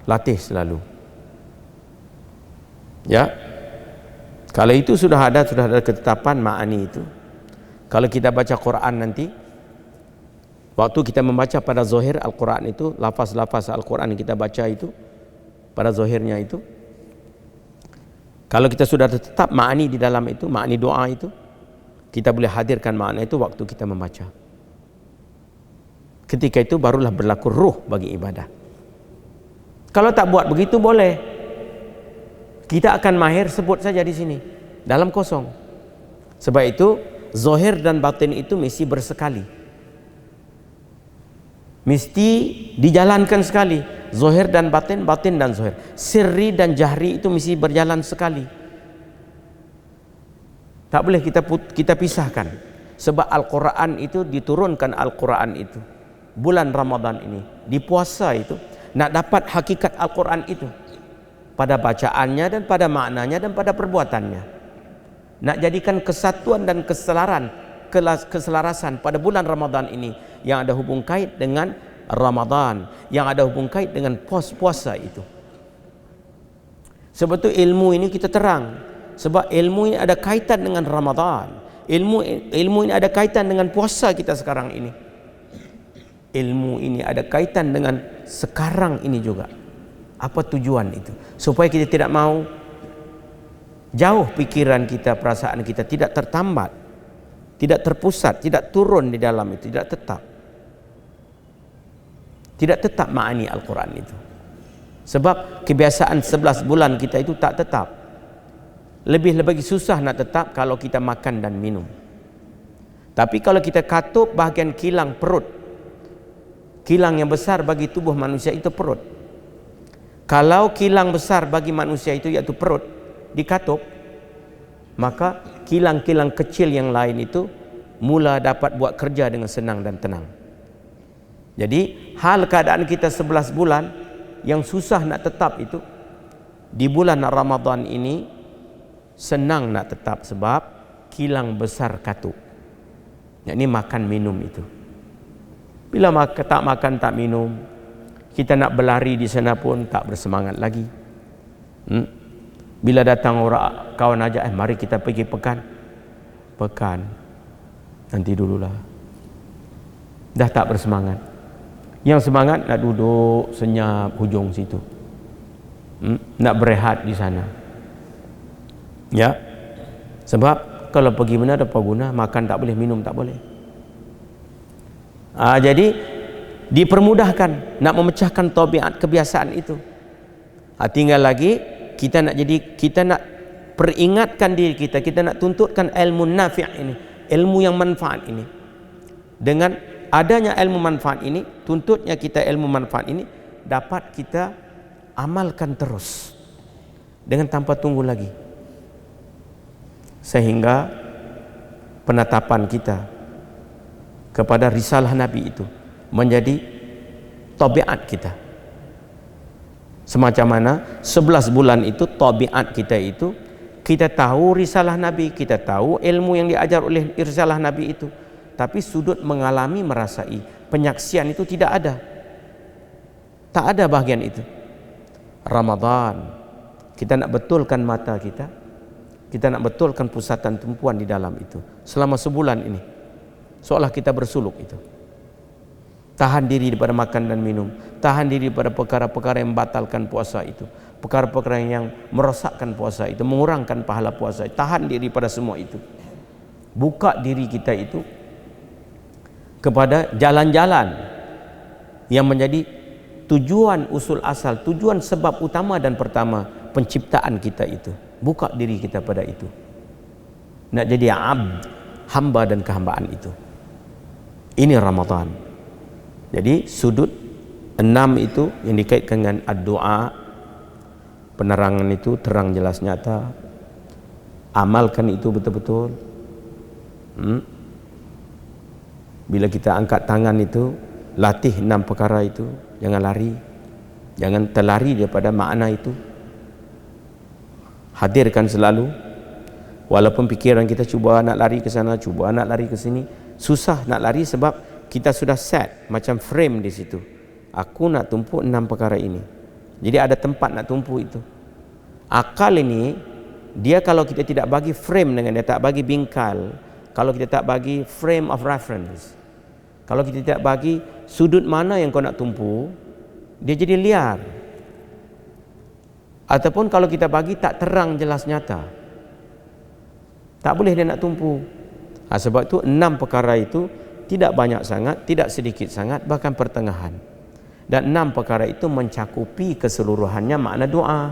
latih selalu. Ya, kalau itu sudah ada ketetapan ma'ani itu. Kalau kita baca Quran nanti, waktu kita membaca pada zahir Al-Quran itu, lafaz-lafaz Al-Quran yang kita baca itu, pada zahirnya itu, kalau kita sudah tetap ma'ani di dalam itu, ma'ani doa itu, kita boleh hadirkan makna itu waktu kita membaca. Ketika itu barulah berlaku ruh bagi ibadah. Kalau tak buat begitu boleh, kita akan mahir sebut saja di sini dalam kosong. Sebab itu zahir dan batin itu mesti bersekali, mesti dijalankan sekali. Zahir dan batin, batin dan zahir, sirri dan jahri itu mesti berjalan sekali. Tak boleh kita pisahkan. Sebab Al-Quran itu diturunkan, Al-Quran itu bulan Ramadan ini, di puasa itu, nak dapat hakikat Al-Quran itu pada bacaannya dan pada maknanya dan pada perbuatannya. Nak jadikan kesatuan dan keselarasan pada bulan Ramadan ini yang ada hubung kait dengan Ramadan, yang ada hubung kait dengan puasa itu. Sebab itu ilmu ini kita terang. Sebab ilmu ini ada kaitan dengan Ramadan. Ilmu ini ada kaitan dengan puasa kita sekarang ini. Ilmu ini ada kaitan dengan sekarang ini juga. Apa tujuan itu? Supaya kita tidak mau jauh pikiran kita, perasaan kita tidak tertambat, tidak terpusat, tidak turun di dalam itu, tidak tetap ma'ani Al-Quran itu. Sebab kebiasaan 11 bulan kita itu tak tetap. Lebih susah nak tetap kalau kita makan dan minum. Tapi kalau kita katup bahagian kilang perut, kilang yang besar bagi tubuh manusia itu perut. Kalau kilang besar bagi manusia itu yaitu perut dikatup, maka kilang-kilang kecil yang lain itu mula dapat buat kerja dengan senang dan tenang. Jadi hal keadaan kita 11 bulan yang susah nak tetap itu, di bulan Ramadan ini senang nak tetap sebab kilang besar katup. Yang ini makan minum itu. Bila tak makan tak minum, kita nak berlari di sana pun tak bersemangat lagi. Bila datang orang kawan ajak, mari kita pergi pekan. Nanti dululah. Dah tak bersemangat. Yang semangat nak duduk senyap hujung situ. Nak berehat di sana. Ya, sebab kalau pergi mana ada apa guna, makan tak boleh, minum tak boleh. Jadi dipermudahkan nak memecahkan tabiat kebiasaan itu. Tinggal lagi kita nak peringatkan diri kita nak tuntutkan ilmu nafi' ini, ilmu yang manfaat ini. Dengan adanya ilmu manfaat ini, tuntutnya kita ilmu manfaat ini dapat kita amalkan terus dengan tanpa tunggu lagi. Sehingga penetapan kita kepada risalah Nabi itu menjadi tabiat kita. Semacam mana 11 bulan itu tabiat kita itu, kita tahu risalah Nabi, kita tahu ilmu yang diajar oleh risalah Nabi itu, tapi sudut mengalami, merasai, penyaksian itu tidak ada. Tak ada bahagian itu. Ramadan, kita nak betulkan mata kita nak betulkan pusatan tumpuan di dalam itu selama sebulan ini, seolah kita bersuluk itu. Tahan diri daripada makan dan minum, tahan diri daripada perkara-perkara yang membatalkan puasa itu, perkara-perkara yang merosakkan puasa itu, mengurangkan pahala puasa, tahan diri pada semua itu. Buka diri kita itu kepada jalan-jalan yang menjadi tujuan usul asal, tujuan sebab utama dan pertama penciptaan kita itu. Buka diri kita pada itu. Nak jadi hamba dan kehambaan itu. Ini Ramadan. Jadi sudut 6 itu yang dikaitkan dengan doa, penerangan itu terang jelas nyata. Amalkan itu betul-betul. Bila kita angkat tangan itu, latih 6 perkara itu. Jangan lari, jangan terlari daripada makna itu. Hadirkan selalu. Walaupun pikiran kita cuba nak lari ke sana, cuba nak lari ke sini, susah nak lari sebab kita sudah set macam frame di situ. Aku nak tumpuk 6 perkara ini. Jadi ada tempat nak tumpu itu. Akal ini, dia kalau kita tidak bagi frame dengan dia, tak bagi bingkai, kalau kita tak bagi frame of reference, kalau kita tidak bagi sudut mana yang kau nak tumpu, dia jadi liar. Ataupun kalau kita bagi tak terang jelas nyata, tak boleh dia nak tumpu. Sebab itu 6 perkara itu tidak banyak sangat, tidak sedikit sangat, bahkan pertengahan. Dan 6 perkara itu mencakupi keseluruhannya makna doa.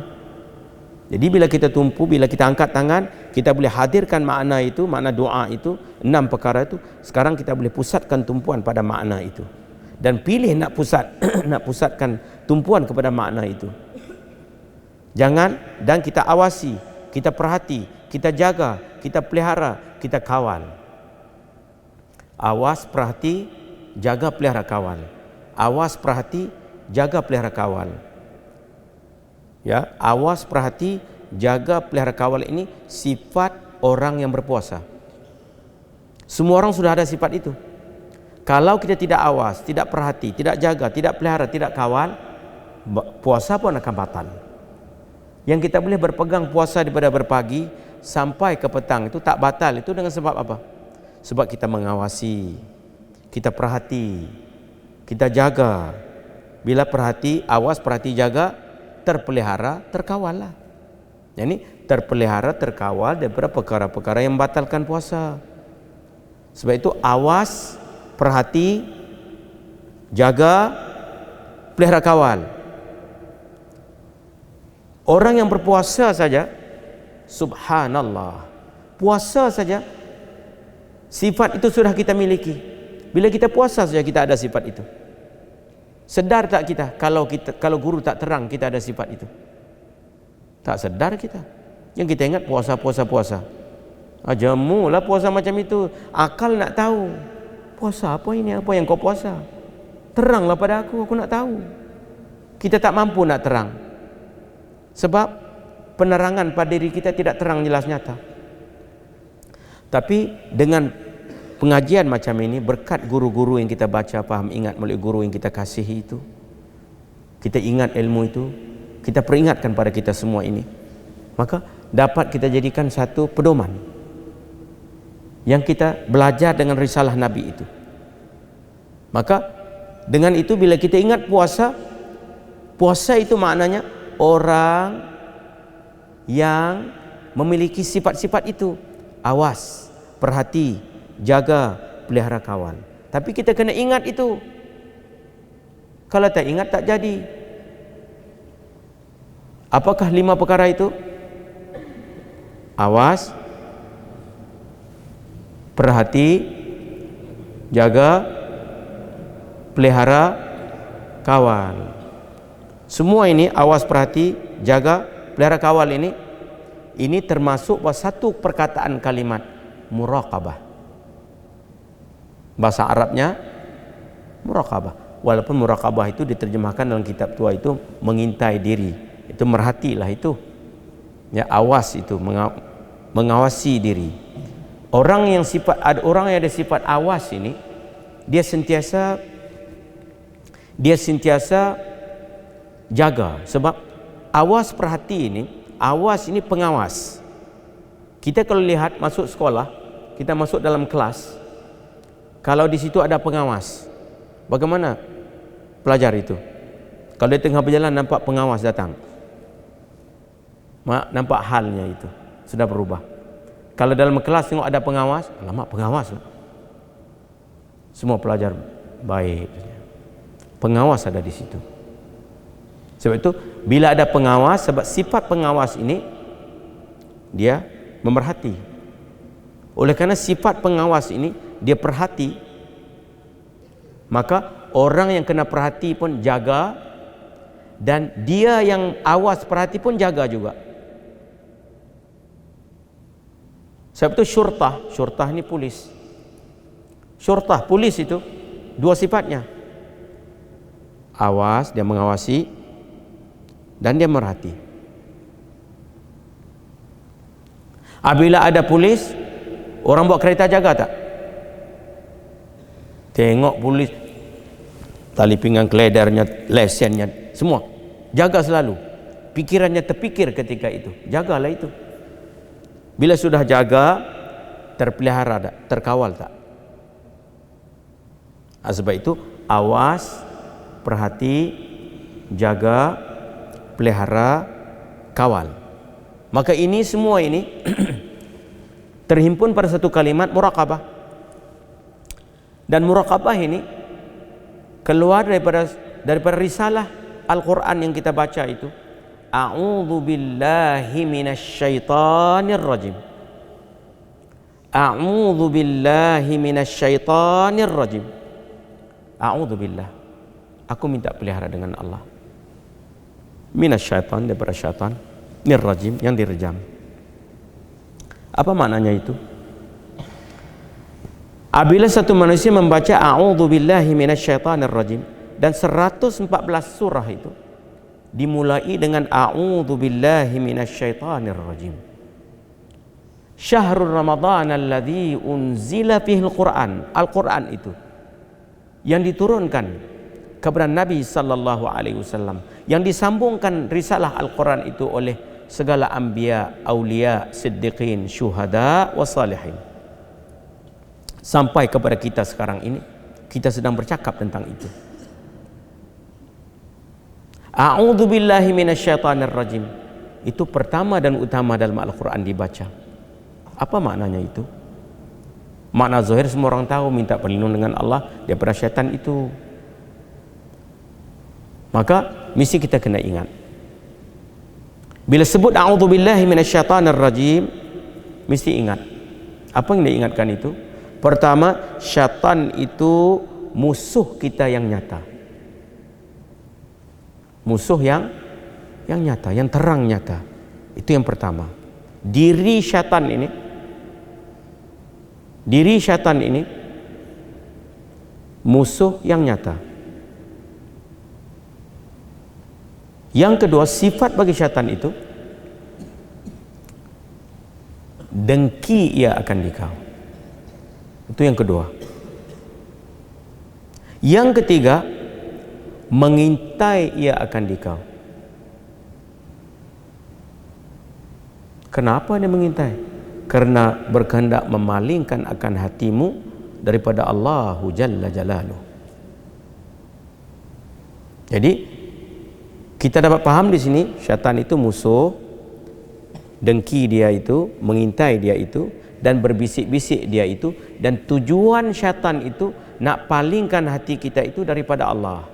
Jadi bila kita tumpu, bila kita angkat tangan, kita boleh hadirkan makna itu, makna doa itu, 6 perkara itu. Sekarang kita boleh pusatkan tumpuan pada makna itu. Dan pilih nak pusatkan tumpuan kepada makna itu. Jangan, dan kita awasi, kita perhati, kita jaga, kita pelihara, kita kawal. Awas, perhati, jaga, pelihara, kawal. Awas, perhati, jaga, pelihara, kawal. Ya, awas, perhati, jaga, pelihara, kawal ini sifat orang yang berpuasa. Semua orang sudah ada sifat itu. Kalau kita tidak awas, tidak perhati, tidak jaga, tidak pelihara, tidak kawal, puasa pun akan batal. Yang kita boleh berpegang puasa daripada berpagi sampai ke petang itu tak batal, itu dengan sebab apa? Sebab kita mengawasi, kita perhati, kita jaga. Bila perhati, awas, perhati, jaga, terpelihara, terkawal lah. Jadi terpelihara, terkawal daripada perkara-perkara yang membatalkan puasa. Sebab itu awas, perhati, jaga, pelihara, kawal. Orang yang berpuasa saja, subhanallah, puasa saja, sifat itu sudah kita miliki. Bila kita puasa saja kita ada sifat itu. Sedar tak kita kalau guru tak terang kita ada sifat itu? Tak sedar kita. Yang kita ingat puasa. Jamulah puasa macam itu. Akal nak tahu. Puasa apa ini? Apa yang kau puasa? Teranglah pada aku nak tahu. Kita tak mampu nak terang. Sebab penerangan pada diri kita tidak terang jelas nyata. Tapi dengan pengajian macam ini, berkat guru-guru yang kita baca, faham, ingat melalui guru yang kita kasihi itu, kita ingat ilmu itu, kita peringatkan pada kita semua ini, maka dapat kita jadikan satu pedoman yang kita belajar dengan risalah Nabi itu. Maka dengan itu bila kita ingat puasa itu maknanya orang yang memiliki sifat-sifat itu. Awas, perhati, jaga, pelihara, kawal. Tapi kita kena ingat itu. Kalau tak ingat tak jadi. Apakah 5 perkara itu? Awas, perhati, jaga, pelihara, kawal. Semua ini, awas, perhati, jaga, pelihara, kawal ini termasuk satu perkataan kalimat muraqabah. Bahasa Arabnya muraqabah. Walaupun muraqabah itu diterjemahkan dalam kitab tua itu mengintai diri. Itu merhatilah itu. Ya, awas itu, mengawasi diri. Orang yang ada sifat awas ini, dia sentiasa jaga. Sebab awas, perhati ini, awas ini pengawas. Kita kalau lihat masuk sekolah, kita masuk dalam kelas, kalau di situ ada pengawas, bagaimana pelajar itu? Kalau dia tengah berjalan nampak pengawas datang, nampak halnya itu sudah berubah. Kalau dalam kelas tengok ada pengawas, alamak pengawas lah. Semua pelajar baik. Pengawas ada di situ. Sebab itu bila ada pengawas, sebab sifat pengawas ini dia memerhati. Oleh kerana sifat pengawas ini dia perhati, maka orang yang kena perhati pun jaga, dan dia yang awas perhati pun jaga juga. Sebab itu syurtah ini polis. Syurtah, polis itu dua sifatnya. Awas, dia mengawasi, dan dia merhati. Apabila ada polis, orang bawa kereta jaga tak? Tengok polis, tali pinggang, keledarnya, lesennya, semua Jaga selalu. Pikirannya terpikir ketika itu. Jagalah itu. Bila sudah jaga, terpelihara tak? Terkawal tak? Sebab itu, awas, perhati, jaga, pelihara, kawal. Maka ini semua ini terhimpun pada satu kalimat muraqabah. Dan muraqabah ini keluar daripada risalah Al-Quran yang kita baca itu. A'udzu billahi minasyaitonir rajim. A'udzu billahi minasyaitonir rajim. A'udzu billah. Aku minta pelihara dengan Allah. Minasyaitan, daripada syaitan, nirrajim, yang direjam. Apa maknanya itu? Apabila satu manusia membaca a'udzu billahi minasyaitonir rajim, dan 114 surah itu dimulai dengan a'udzu billahi minasyaitonir rajim. Syahrul Ramadan alladzi unzila fihi al-Qur'an. Al-Qur'an itu yang diturunkan kepada Nabi sallallahu alaihi wasallam, yang disambungkan risalah Al-Quran itu oleh segala anbiya, aulia, siddiqin, syuhada wa salihin. Sampai kepada kita sekarang ini, kita sedang bercakap tentang itu. A'udzu billahi minasyaitonir rajim. Itu pertama dan utama dalam Al-Quran dibaca. Apa maknanya itu? Makna zahir semua orang tahu, minta perlindungan dengan Allah daripada syaitan itu. Maka mesti kita kena ingat. Bila sebut a'udzu billahi minasyaitonir rajim, mesti ingat. Apa yang diingatkan itu? Pertama, syaitan itu musuh kita yang nyata. Musuh yang nyata, yang terang nyata. Itu yang pertama. Diri syaitan ini musuh yang nyata. Yang kedua, sifat bagi syaitan itu dengki ia akan dikau. Itu yang kedua. Yang ketiga, mengintai ia akan dikau. Kenapa dia mengintai? Karena berkehendak memalingkan akan hatimu daripada Allahu Jalla Jalaluh. Jadi kita dapat paham di sini, syaitan itu musuh, dengki dia itu, mengintai dia itu, dan berbisik-bisik dia itu, dan tujuan syaitan itu nak palingkan hati kita itu daripada Allah.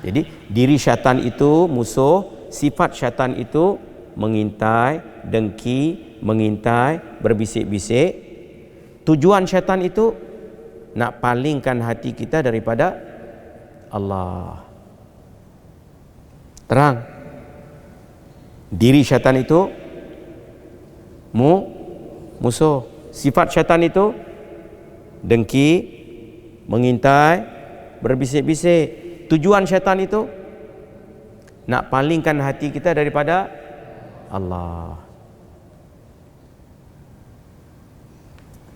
Jadi diri syaitan itu musuh, sifat syaitan itu mengintai, dengki, mengintai, berbisik-bisik. Tujuan syaitan itu nak palingkan hati kita daripada Allah. Terang. Diri syaitan itu musuh. Sifat syaitan itu dengki, mengintai, berbisik-bisik. Tujuan syaitan itu nak palingkan hati kita daripada Allah.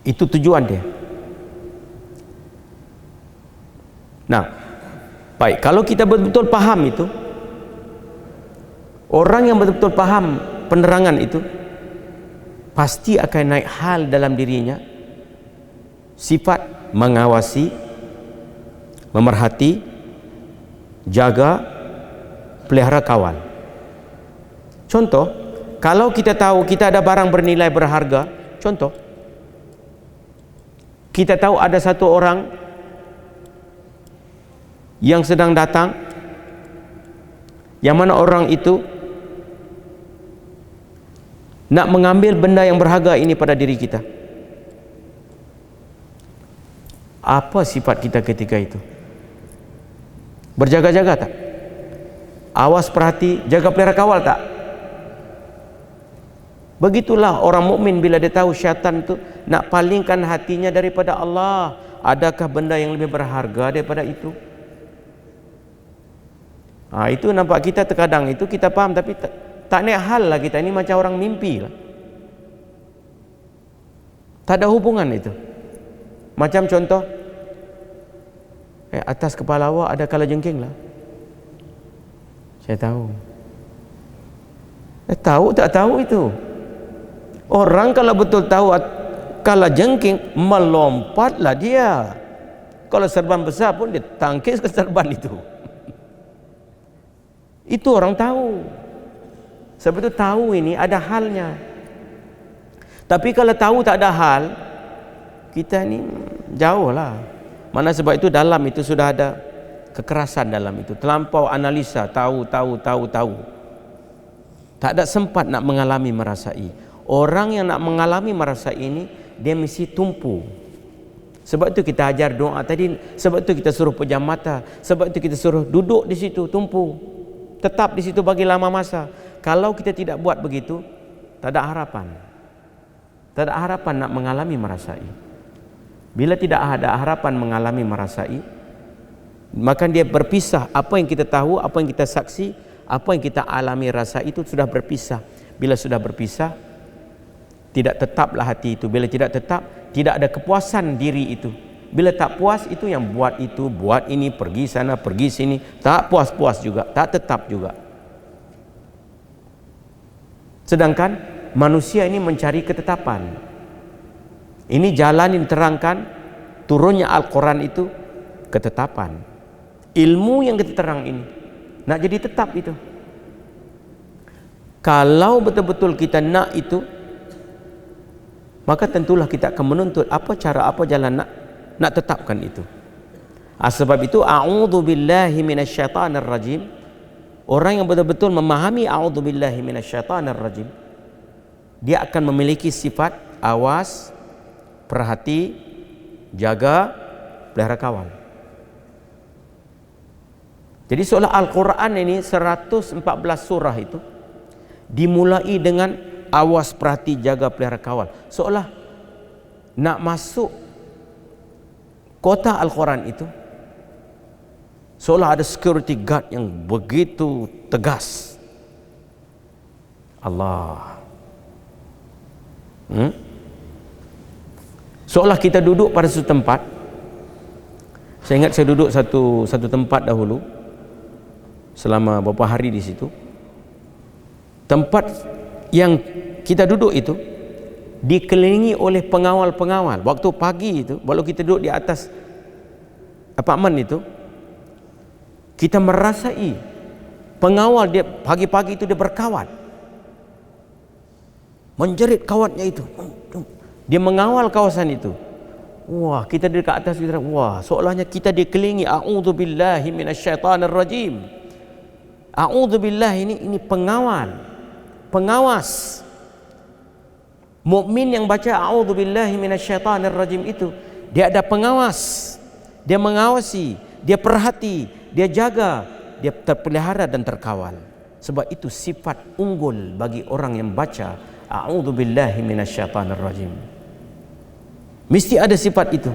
Itu tujuan dia. Nah, baik, kalau kita betul-betul paham itu, orang yang betul-betul paham penerangan itu, pasti akan naik hal dalam dirinya, sifat mengawasi, memerhati, jaga, pelihara, kawal. Contoh, kalau kita tahu kita ada barang bernilai berharga, contoh, kita tahu ada satu orang yang sedang datang, yang mana orang itu nak mengambil benda yang berharga ini pada diri kita. Apa sifat kita ketika itu? Berjaga-jaga tak? Awas, perhati, jaga, pelihara, kawal tak? Begitulah orang mukmin bila dia tahu syaitan itu nak palingkan hatinya daripada Allah. Adakah benda yang lebih berharga daripada itu? Itu nampak kita terkadang itu kita faham tapi tak naik hal lah kita ini, macam orang mimpi lah. Tak ada hubungan itu. Macam contoh, atas kepala awak ada kalajengking lah. Saya tahu. Tahu tak tahu itu. Orang kalau betul tahu kala jengking, melompatlah dia. Kalau serban besar pun dia tangkis ke serban itu. Itu orang tahu. Sebab itu tahu ini ada halnya. Tapi kalau tahu tak ada hal, kita ni jauh lah. Mana sebab itu dalam itu sudah ada kekerasan dalam itu. Terlampau analisa, tahu. Tak ada sempat nak mengalami merasai. Orang yang nak mengalami merasai ini, dia mesti tumpu. Sebab itu kita ajar doa tadi. Sebab itu kita suruh pejam mata. Sebab itu kita suruh duduk di situ, tumpu. Tetap di situ bagi lama masa. Kalau kita tidak buat begitu, tak ada harapan. Tak ada harapan nak mengalami merasai. Bila tidak ada harapan mengalami merasai, maka dia berpisah. Apa yang kita tahu, apa yang kita saksi, apa yang kita alami rasa itu sudah berpisah. Bila sudah berpisah, tidak tetaplah hati itu. Bila tidak tetap, tidak ada kepuasan diri itu. Bila tak puas, itu yang buat itu, buat ini, pergi sana, pergi sini, tak puas-puas juga, tak tetap juga. Sedangkan manusia ini mencari ketetapan. Ini jalan yang diterangkan, turunnya Al-Quran itu ketetapan. Ilmu yang kita terang ini nak jadi tetap itu. Kalau betul-betul kita nak itu, maka tentulah kita akan menuntut apa cara, apa jalan nak tetapkan itu. Sebab itu a'udzubillahi minasyaitanir rajim. Orang yang betul-betul memahami a'udzubillahi minasyaitanir rajim, dia akan memiliki sifat awas, perhati, jaga, pelihara kawal. Jadi seolah Al-Quran ini 114 surah itu dimulai dengan awas, perhati, jaga, pelihara kawal. Seolah nak masuk kota Al-Quran itu, seolah ada security guard yang begitu tegas. Allah. Seolah kita duduk pada satu tempat. Saya ingat saya duduk satu tempat dahulu selama beberapa hari di situ. Tempat yang kita duduk itu dikelilingi oleh pengawal-pengawal. Waktu pagi itu, walau kita duduk di atas apartmen itu, kita merasai pengawal dia pagi-pagi itu dia berkawat, menjerit kawatnya itu, dia mengawal kawasan itu. Wah, kita di dekat atas kita, wah, seolahnya kita dikelilingi. A'udzubillahi minasyaitanir rajim. A'udzubillah ini pengawal, pengawas. Mukmin yang baca a'udzubillahi minasyaitanir rajim itu, dia ada pengawas. Dia mengawasi, dia perhati, dia jaga, dia terpelihara dan terkawal. Sebab itu sifat unggul bagi orang yang baca a'udzubillahi minasyaitanir rajim. Mesti ada sifat itu.